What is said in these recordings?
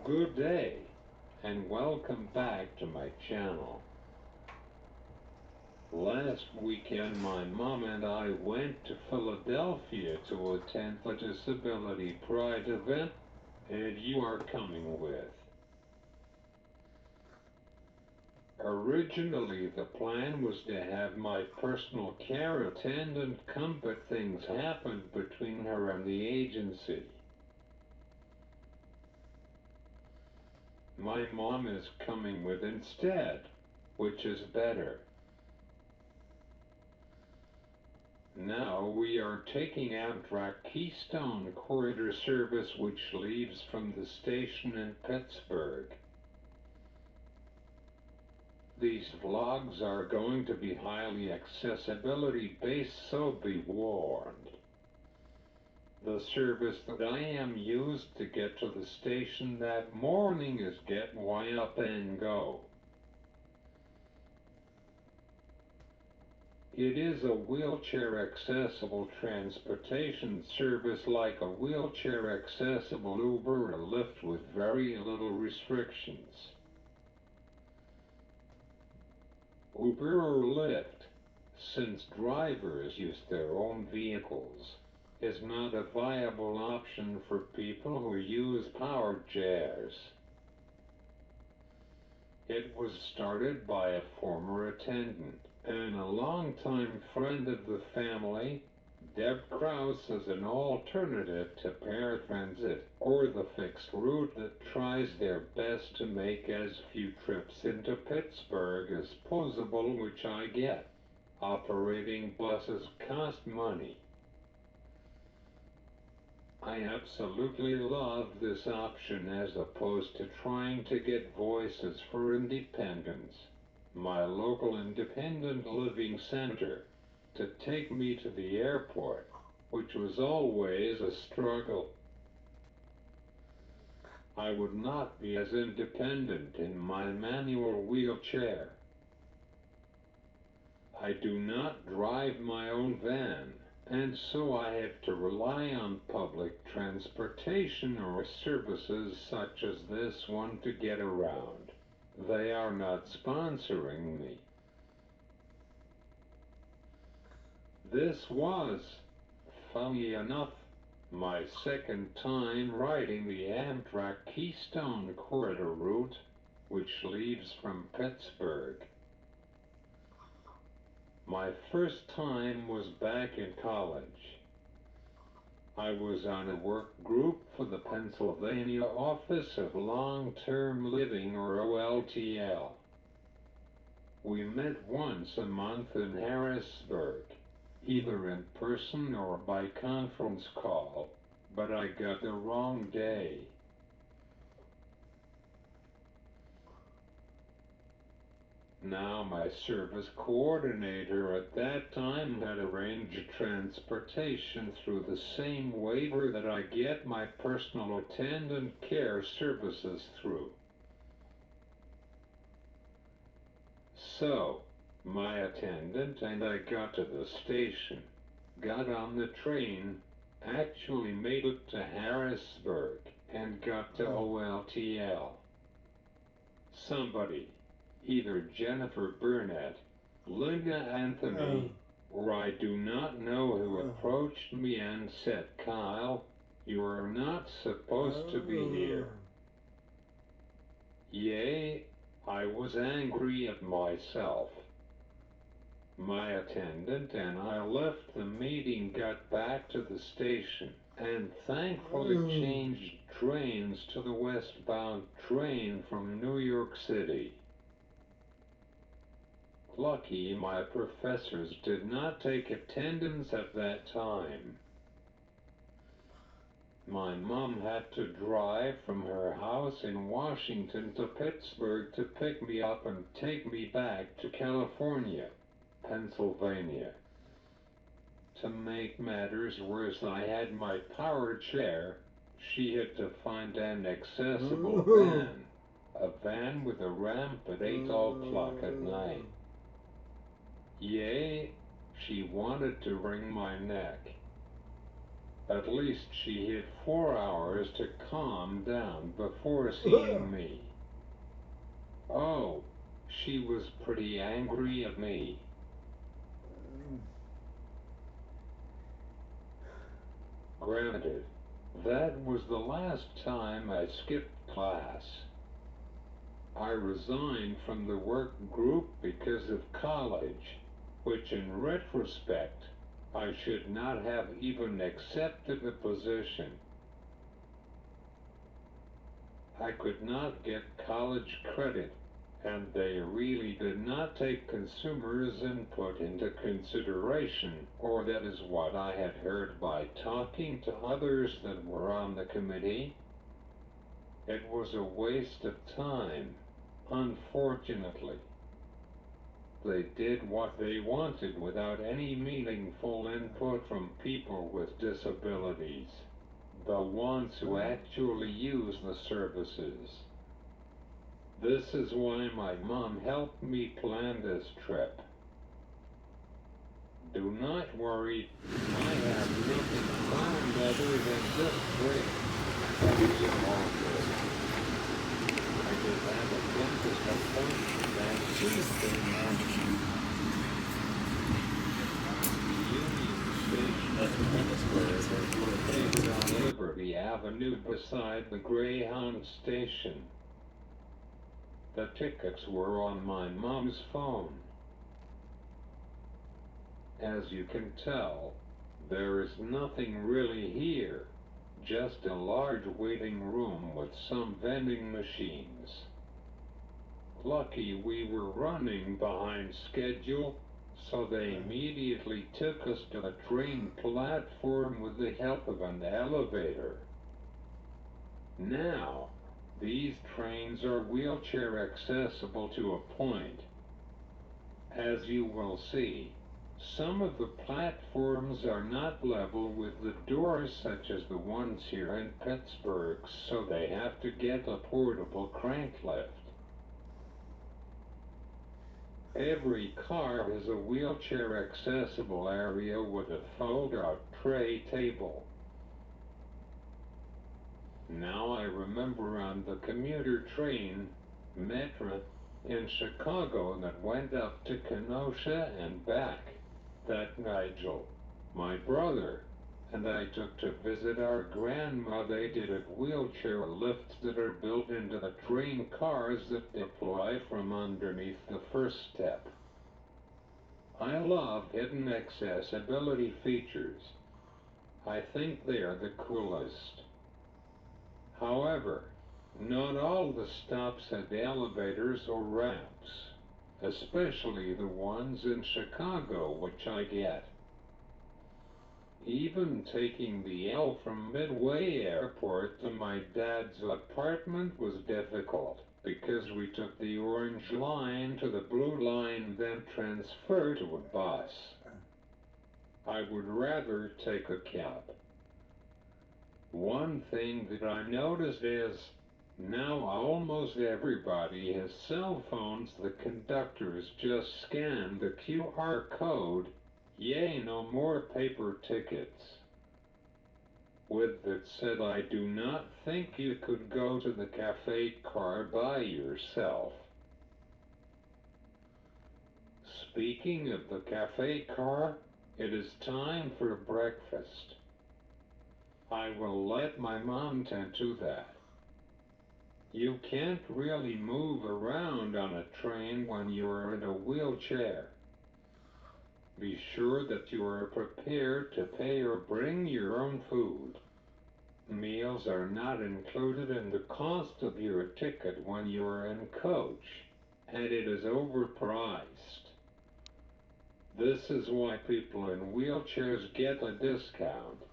Good day, and welcome back to my channel. Last weekend my mom and I went to Philadelphia to attend the Disability Pride event, and you are coming with. Originally the plan was to have my personal care attendant come, but things happened between her and the agency. My mom is coming with instead, which is better. Now we are taking Amtrak Keystone Corridor service, which leaves from the station in Pittsburgh. These vlogs are going to be highly accessibility based, so be warned. The service that I am used to get to the station that morning is Get Y Up and Go. It is a wheelchair-accessible transportation service like a wheelchair-accessible Uber or Lyft with very little restrictions. Uber or Lyft, since drivers use their own vehicles, is not a viable option for people who use powered chairs. It was started by a former attendant and a longtime friend of the family, Deb Krause, as an alternative to paratransit, or the fixed route that tries their best to make as few trips into Pittsburgh as possible, which I get. Operating buses cost money. I absolutely love this option as opposed to trying to get Voices for Independence, my local independent living center, to take me to the airport, which was always a struggle. I would not be as independent in my manual wheelchair. I do not drive my own van, and so I have to rely on public transportation or services such as this one to get around. They are not sponsoring me. This was, funny enough, my second time riding the Amtrak Keystone Corridor route, which leaves from Pittsburgh. My first time was back in college. I was on a work group for the Pennsylvania Office of Long-Term Living, or OLTL. We met once a month in Harrisburg, either in person or by conference call, but I got the wrong day. Now my service coordinator at that time had arranged transportation through the same waiver that I get my personal attendant care services through. So, my attendant and I got to the station, got on the train, actually made it to Harrisburg, and got to OLTL. Somebody, either Jennifer Burnett, Linda Anthony, or I do not know who, approached me and said, "Kyle, you are not supposed to be here." Yay, I was angry at myself. My attendant and I left the meeting, got back to the station, and thankfully changed trains to the westbound train from New York City. Lucky my professors did not take attendance at that time. My mom had to drive from her house in Washington to Pittsburgh to pick me up and take me back to California, Pennsylvania. To make matters worse, I had my power chair. She had to find an accessible van, a van with a ramp at 8 o'clock at night. Yay, she wanted to wring my neck. At least she had 4 hours to calm down before seeing me. Oh, she was pretty angry at me. Granted, that was the last time I skipped class. I resigned from the work group because of college, which in retrospect, I should not have even accepted the position. I could not get college credit, and they really did not take consumers' input into consideration, or that is what I had heard by talking to others that were on the committee. It was a waste of time, unfortunately. They did what they wanted without any meaningful input from people with disabilities, the ones who actually use the services. This is why my mom helped me plan this trip. Do not worry, I have nothing planned other than this trip. That is all good. I did have a dentist appointment that Tuesday morning. Union Station is located on Liberty Avenue beside the Greyhound station. The tickets were on my mom's phone. As you can tell, there is nothing really here, just a large waiting room with some vending machines. Lucky we were running behind schedule, so they immediately took us to the train platform with the help of an elevator. Now, these trains are wheelchair accessible to a point. As you will see, some of the platforms are not level with the doors such as the ones here in Pittsburgh, so they have to get a portable crank lift. Every car has a wheelchair accessible area with a fold-out tray table. Now I remember on the commuter train, Metra, in Chicago that went up to Kenosha and back, that Nigel, my brother, and I took to visit our grandma. They did at wheelchair lifts that are built into the train cars that deploy from underneath the first step. I love hidden accessibility features. I think they are the coolest. However, not all the stops had elevators or ramps, especially the ones in Chicago, which I get. Even taking the L from Midway Airport to my dad's apartment was difficult, because we took the orange line to the blue line, then transferred to a bus. I would rather take a cab. One thing that I noticed is, now almost everybody has cell phones. The conductors just scan the QR code. Yay, no more paper tickets. With that said, I do not think you could go to the cafe car by yourself. Speaking of the cafe car, it is time for breakfast. I will let my mom tend to that. You can't really move around on a train when you are in a wheelchair. Be sure that you are prepared to pay or bring your own food. Meals are not included in the cost of your ticket when you are in coach, and it is overpriced. This is why people in wheelchairs get a discount.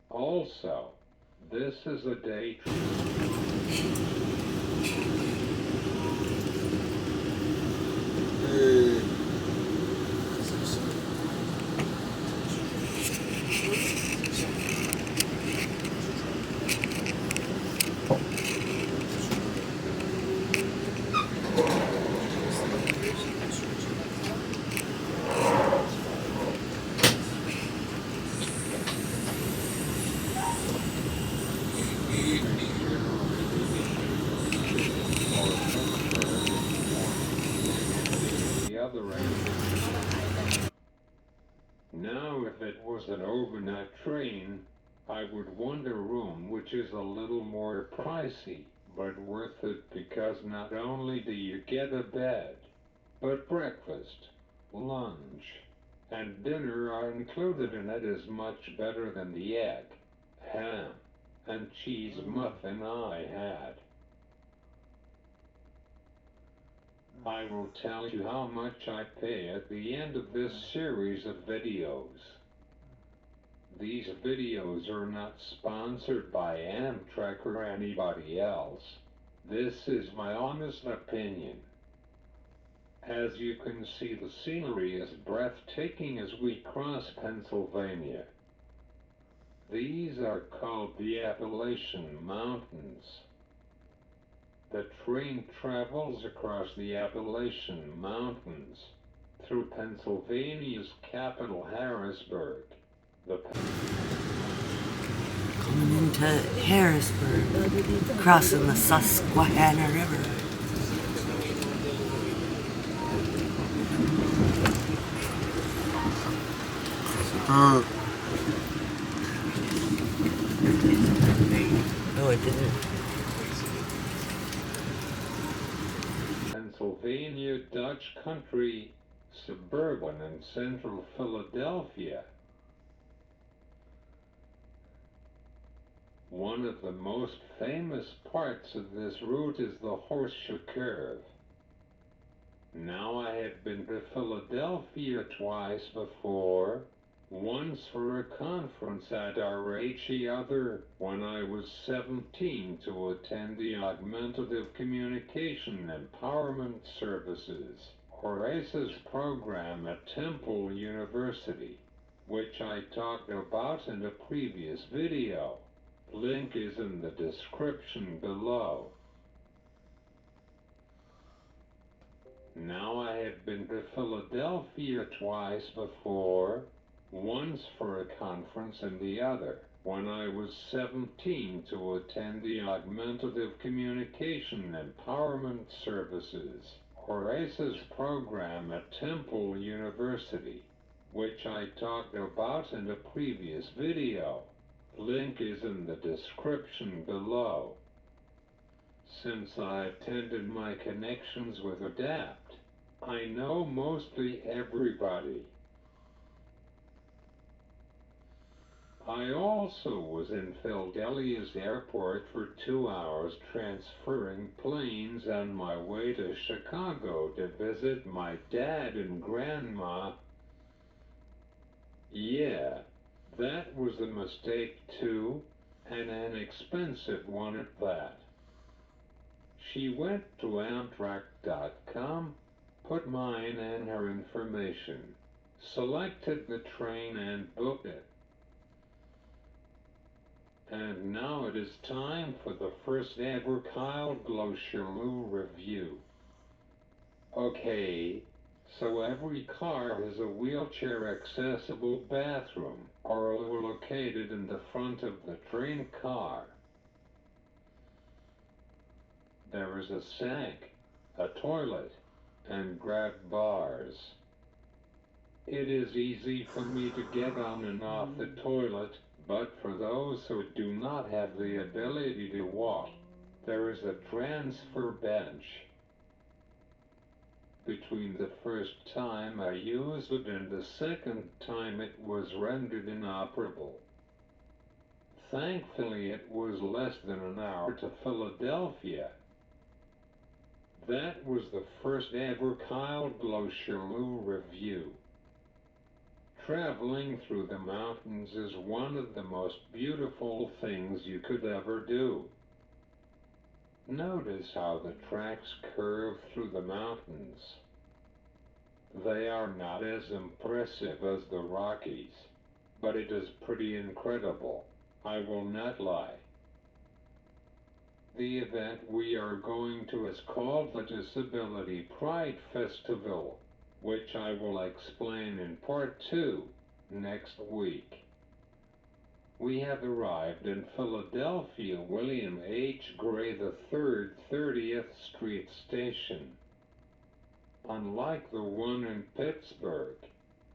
Also, this is a day trip. Now if it was an overnight train, I would want a room which is a little more pricey, but worth it because not only do you get a bed, but breakfast, lunch, and dinner are included, and it is much better than the egg, ham, and cheese muffin I had. I will tell you how much I pay at the end of this series of videos. These videos are not sponsored by Amtrak or anybody else. This is my honest opinion. As you can see, the scenery is breathtaking as we cross Pennsylvania. These are called the Appalachian Mountains. The train travels across the Appalachian Mountains, through Pennsylvania's capital Harrisburg. Coming into Harrisburg, crossing the Susquehanna River. No, it didn't. Pennsylvania Dutch country, suburban and central Philadelphia. One of the most famous parts of this route is the Horseshoe Curve. Now I have been to Philadelphia twice before, once for a conference at RH, the other when I was 17 to attend the Augmentative Communication Empowerment Services, or ACES program at Temple University, which I talked about in a previous video. Link is in the description below. Now I have been to Philadelphia twice before, once for a conference and the other when I was 17 to attend the Augmentative Communication Empowerment Services, or ACES program at Temple University, which I talked about in a previous video. Link is in the description below. Since I attended my connections with ADAPT, I know mostly everybody. I also was in Philadelphia's airport for 2 hours transferring planes on my way to Chicago to visit my dad and grandma. Yeah, that was a mistake too, and an expensive one at that. She went to Amtrak.com, put mine and her information, selected the train and booked it. And now it is time for the first ever Kyle Gloshalou review. Okay, so every car has a wheelchair accessible bathroom, or located in the front of the train car. There is a sink, a toilet, and grab bars. It is easy for me to get on and off the toilet, but for those who do not have the ability to walk, there is a transfer bench. Between the first time I used it and the second time it was rendered inoperable. Thankfully it was less than an hour to Philadelphia. That was the first ever Kyle Gloshalou review. Traveling through the mountains is one of the most beautiful things you could ever do. Notice how the tracks curve through the mountains. They are not as impressive as the Rockies, but it is pretty incredible, I will not lie. The event we are going to is called the Disability Pride Festival, which I will explain in part 2 next week. We have arrived in Philadelphia William H. Gray III 30th Street Station. Unlike the one in Pittsburgh,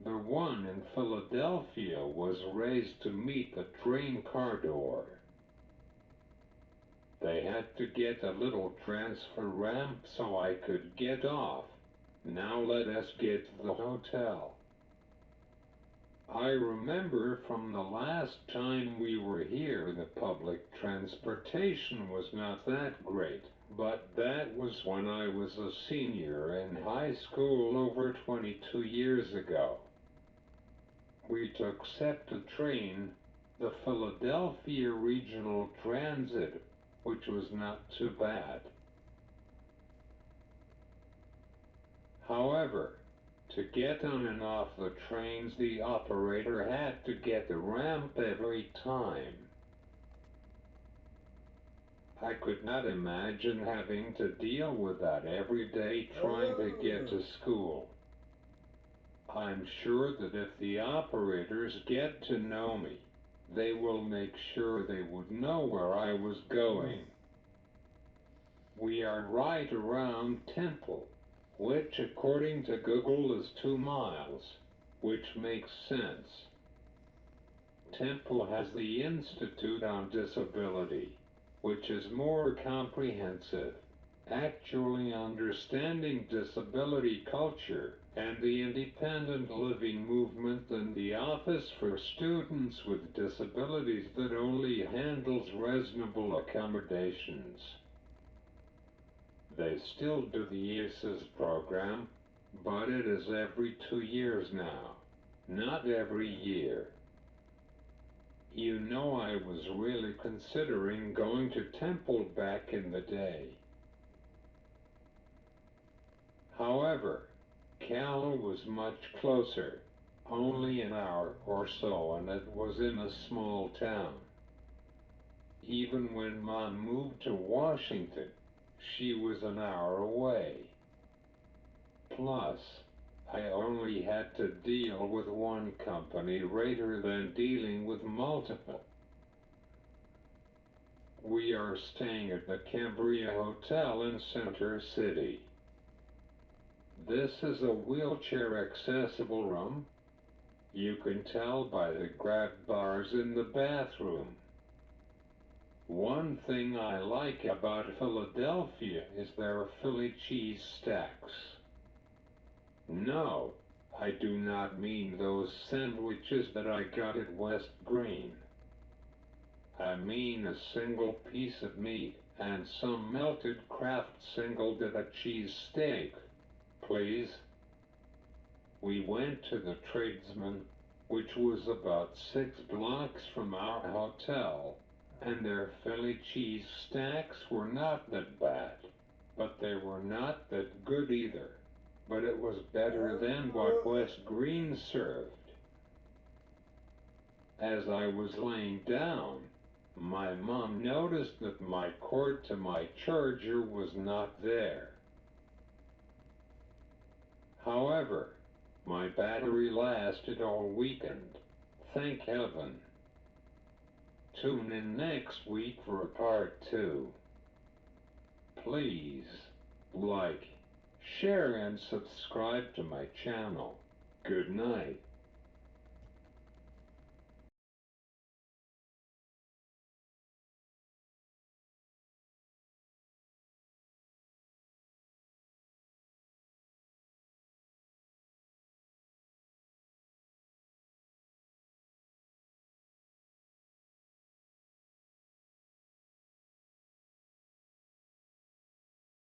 The one in Philadelphia was raised to meet the train car door. They had to get a little transfer ramp so I could get off. Now let us get to the hotel. I remember from the last time we were here the public transportation was not that great, but that was when I was a senior in high school over 22 years ago. We took SEPTA train, the Philadelphia Regional Transit, which was not too bad. However, to get on and off the trains the operator had to get the ramp every time. I could not imagine having to deal with that every day trying to get to school. I'm sure that if the operators get to know me, they will make sure they would know where I was going. We are right around Temple, which according to Google is 2 miles, which makes sense. Temple has the Institute on Disability, which is more comprehensive, actually understanding disability culture and the independent living movement than the Office for Students with Disabilities that only handles reasonable accommodations. They still do the ACES program, but it is every 2 years now, not every year. You know, I was really considering going to Temple back in the day. However, Cal was much closer, only an hour or so, and it was in a small town. Even when Mom moved to Washington, she was an hour away. Plus, I only had to deal with one company rather than dealing with multiple. We are staying at the Cambria Hotel in Center City. This is a wheelchair accessible room. You can tell by the grab bars in the bathroom. One thing I like about Philadelphia is their Philly cheese stacks. No, I do not mean those sandwiches that I got at West Green. I mean a single piece of meat and some melted Kraft single Dita cheese steak, please. We went to the Tradesman, which was about 6 blocks from our hotel, and their Philly cheese stacks were not that bad, but they were not that good either. But it was better than what West Green served. As I was laying down, my mom noticed that my cord to my charger was not there. However, my battery lasted all weekend, thank heaven. Tune in next week for a part 2. Please like, share and subscribe to my channel. Good night.